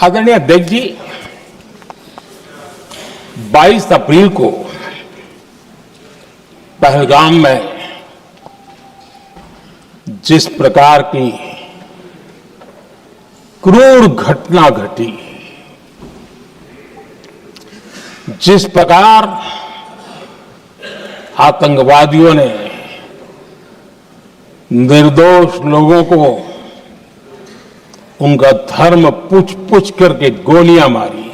आदरणीय अध्यक्ष जी, 22 अप्रैल को पहलगाम में जिस प्रकार की क्रूर घटना घटी, जिस प्रकार आतंकवादियों ने निर्दोष लोगों को उनका धर्म पूछ पूछ करके गोलियां मारी,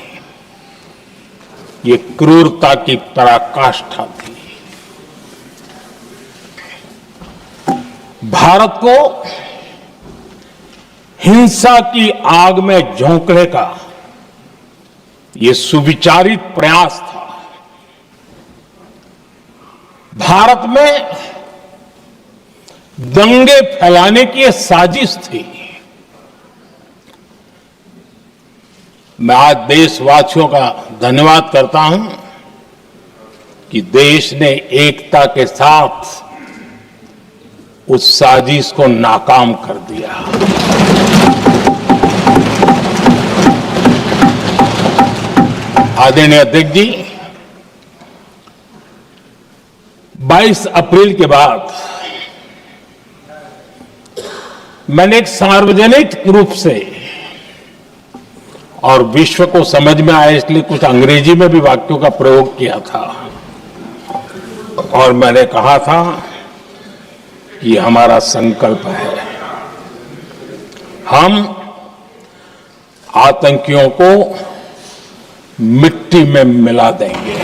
ये क्रूरता की पराकाष्ठा थी। भारत को हिंसा की आग में झोंकने का ये सुविचारित प्रयास था। भारत में दंगे फैलाने की यह साजिश थी। मैं आज देशवासियों का धन्यवाद करता हूं कि देश ने एकता के साथ उस साजिश को नाकाम कर दिया। आदरणीय अध्यक्ष जी, 22 अप्रैल के बाद मैंने एक सार्वजनिक रूप से और विश्व को समझ में आए इसलिए कुछ अंग्रेजी में भी वाक्यों का प्रयोग किया था और मैंने कहा था कि हमारा संकल्प है, हम आतंकियों को मिट्टी में मिला देंगे।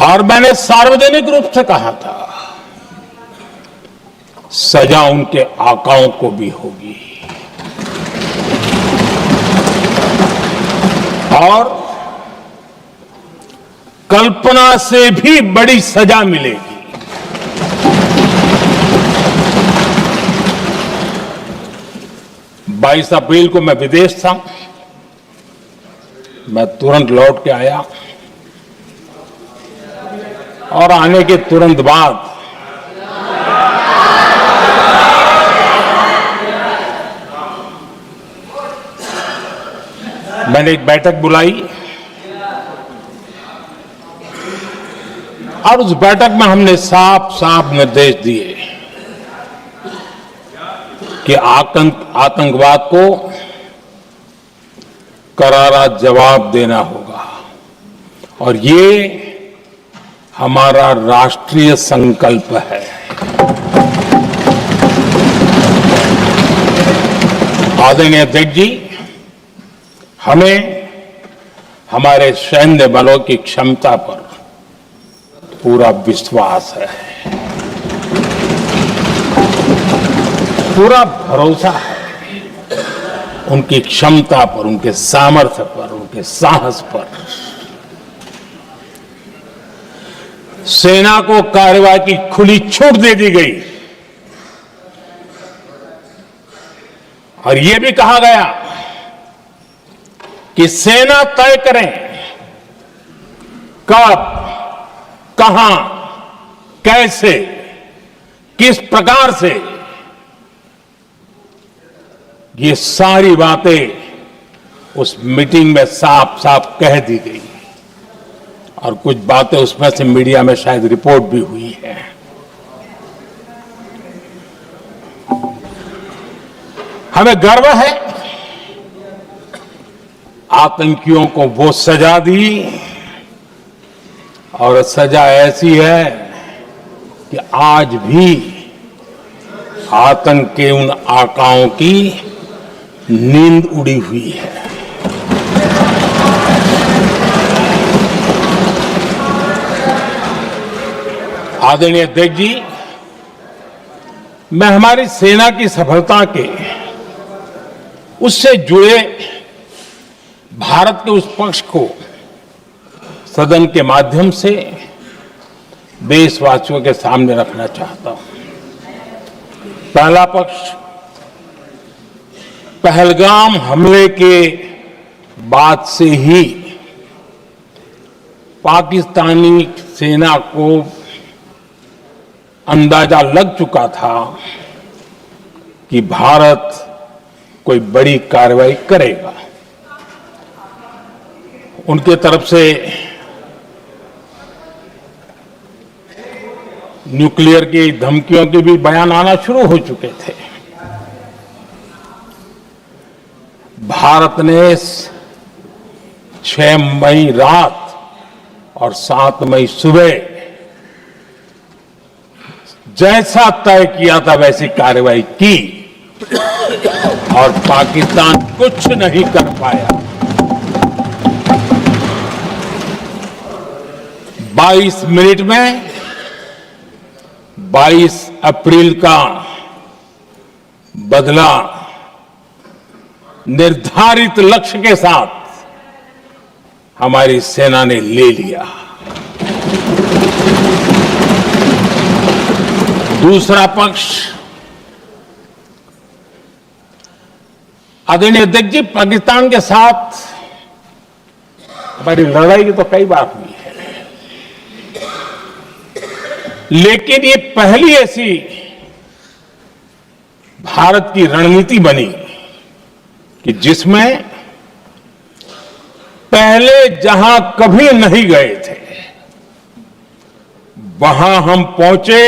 और मैंने सार्वजनिक रूप से कहा था, सजा उनके आकाओं को भी होगी और कल्पना से भी बड़ी सजा मिलेगी। बाईस अप्रैल को मैं विदेश था, मैं तुरंत लौट के आया और आने के तुरंत बाद मैंने एक बैठक बुलाई और उस बैठक में हमने साफ साफ निर्देश दिए कि आतंकवाद को करारा जवाब देना होगा और ये हमारा राष्ट्रीय संकल्प है। आदरणीय अध्यक्ष जी, हमें हमारे सैन्य बलों की क्षमता पर पूरा विश्वास है, पूरा भरोसा है उनकी क्षमता पर, उनके सामर्थ्य पर, उनके साहस पर। सेना को कार्रवाई की खुली छूट दे दी गई और यह भी कहा गया कि सेना तय करें कब, कहां, कैसे, किस प्रकार से। ये सारी बातें उस मीटिंग में साफ साफ कह दी गई और कुछ बातें उसमें से मीडिया में शायद रिपोर्ट भी हुई है। हमें गर्व है आतंकियों को वो सजा दी और सजा ऐसी है कि आज भी आतंक के उन आकाओं की नींद उड़ी हुई है। आदरणीय अध्यक्ष जी, मैं हमारी सेना की सफलता के उससे जुड़े भारत के उस पक्ष को सदन के माध्यम से देशवासियों के सामने रखना चाहता हूं। पहला पक्ष, पहलगाम हमले के बाद से ही पाकिस्तानी सेना को अंदाजा लग चुका था कि भारत कोई बड़ी कार्रवाई करेगा। उनके तरफ से न्यूक्लियर की धमकियों के भी बयान आना शुरू हो चुके थे। भारत ने 6 मई रात और 7 मई सुबह जैसा तय किया था वैसी कार्रवाई की और पाकिस्तान कुछ नहीं कर पाया। 22 मिनट में 22 अप्रैल का बदला निर्धारित लक्ष्य के साथ हमारी सेना ने ले लिया। दूसरा पक्ष, आदरणीय अध्यक्ष जी, पाकिस्तान के साथ हमारी लड़ाई की तो कई बार हुई है, लेकिन ये पहली ऐसी भारत की रणनीति बनी कि जिसमें पहले जहां कभी नहीं गए थे वहां हम पहुंचे।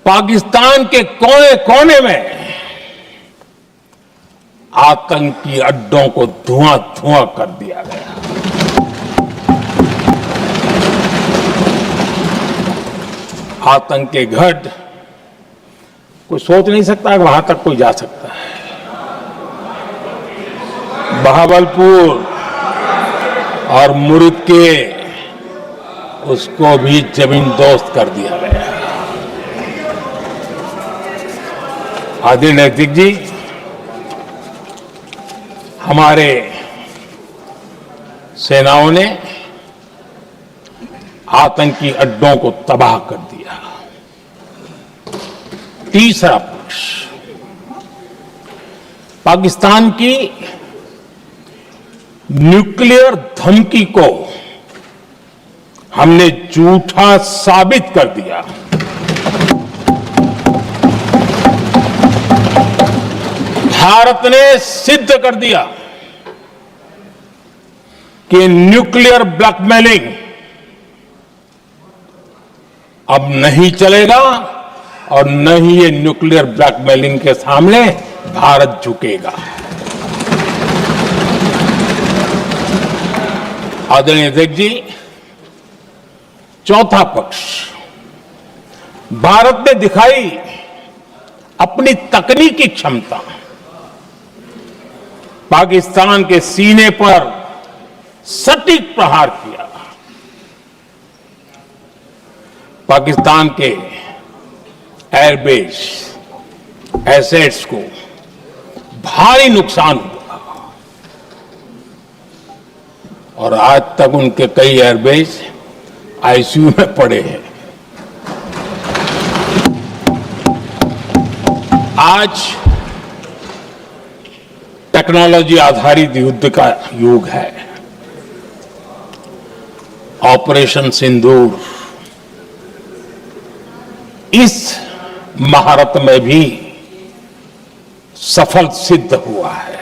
पाकिस्तान के कोने कोने में आतंकी अड्डों को धुआं धुआं कर दिया गया। आतंक के गढ़ कोई सोच नहीं सकता कि वहां तक कोई जा सकता है। बहावलपुर और मुर्ग के उसको भी जमीन दोस्त कर दिया गया। आदरणीय अध्यक्ष जी, हमारे सेनाओं ने आतंकी अड्डों को तबाह कर दिया। तीसरा पक्ष, पाकिस्तान की न्यूक्लियर धमकी को हमने झूठा साबित कर दिया। भारत ने सिद्ध कर दिया कि न्यूक्लियर ब्लैकमेलिंग अब नहीं चलेगा और न ही ये न्यूक्लियर ब्लैकमेलिंग के सामने भारत झुकेगा। आदरणीय अध्यक्ष जी, चौथा पक्ष, भारत ने दिखाई अपनी तकनीकी क्षमता। पाकिस्तान के सीने पर सटीक प्रहार किया। पाकिस्तान के एयरबेस एसेट्स को भारी नुकसान हुआ और आज तक उनके कई एयरबेस आईसीयू में पड़े हैं। आज टेक्नोलॉजी आधारित युद्ध का युग है। ऑपरेशन सिंदूर इस महारत में भी सफल सिद्ध हुआ है।